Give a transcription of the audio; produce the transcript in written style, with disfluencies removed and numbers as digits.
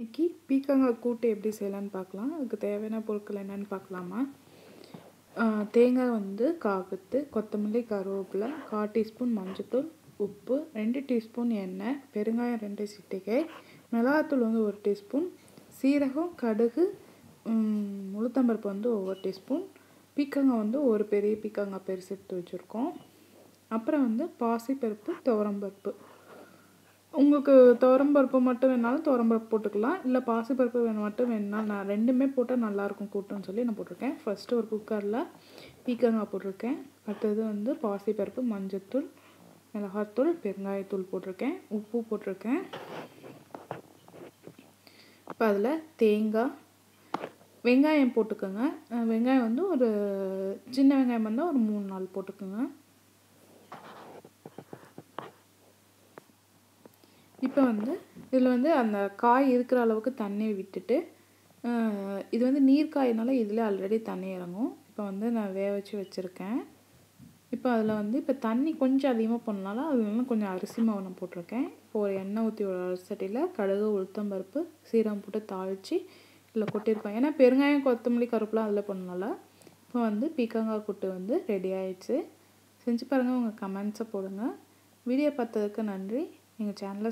இன்னைக்கு பீக்கங்காய் கூட்டு எப்படி செய்யலான்னு பார்க்கலாம். அதுக்கு தேவையான பொருட்கள் என்னென்னு பார்க்கலாமா? தேங்காய் வந்து காக்கத்து, கொத்தமல்லி, கருவேப்பிலை, 1/4 டீஸ்பூன் மஞ்சள்தூள், உப்பு, 2 டீஸ்பூன் எண்ணெய், பெருங்காயம் 2 சிட்டிகை, மிளகாத்தூள் வந்து 1 டீஸ்பூன், சீரகம், கடுகு, உளுத்தம்பருப்பு வந்து 1 டீஸ்பூன், பீக்கங்காய் வந்து ஒரு பெரிய பீக்கங்காய் பெருசு எடுத்து வச்சுருக்கோம். அப்புறம் வந்து பாசிப்பருப்பு, துவரம்பருப்பு. உங்களுக்கு துவரம்பருப்பு மட்டும் வேணாலும் துவரம்பருப்பு போட்டுக்கலாம், இல்லை பாசிப்பருப்பு மட்டும் வேணும்னா நான் ரெண்டுமே போட்டால் நல்லாயிருக்கும் கூட்டுன்னு சொல்லி நான் போட்டிருக்கேன். ஃபஸ்ட்டு ஒரு குக்கரில் பீக்கங்காய் போட்டிருக்கேன். அடுத்தது வந்து பாசிப்பருப்பு, மஞ்சள்தூள், மிளகாத்தூள், பெருங்காயத்தூள் போட்டிருக்கேன், உப்பு போட்டிருக்கேன். இப்போ அதில் தேங்காய், வெங்காயம் போட்டுக்கோங்க. வெங்காயம் வந்து ஒரு சின்ன வெங்காயம் வந்தால் ஒரு 3-4 போட்டுக்கோங்க. இப்போ வந்து இதில் வந்து அந்த காய் இருக்கிற அளவுக்கு தண்ணி விட்டுட்டு, இது வந்து நீர்க்காயினால இதில் ஆல்ரெடி தண்ணி இறங்கும். இப்போ வந்து நான் வேக வச்சு வச்சுருக்கேன். இப்போ அதில் வந்து இப்போ தண்ணி கொஞ்சம் அதிகமாக போடனால அதில் கொஞ்சம் அரிசி மாவு நான் போட்டிருக்கேன். இப்போ ஒரு எண்ணெய் ஊற்றி ஒரு சட்டியில் கடுகு, உளுத்தம்பருப்பு, சீரகம் போட்டு தாளித்து இதில் கொட்டியிருப்பேன். ஏன்னா பெருங்காயம், கொத்தமல்லி, கருவேப்பிலை அதில் போடனால. இப்போ வந்து பீக்கங்காய் கூட்டு வந்து ரெடி ஆயிடுச்சு. செஞ்சு பாருங்கள். உங்கள் கமெண்ட்ஸை போடுங்க. வீடியோ பார்த்ததுக்கு நன்றி. எங்கள் சேனலை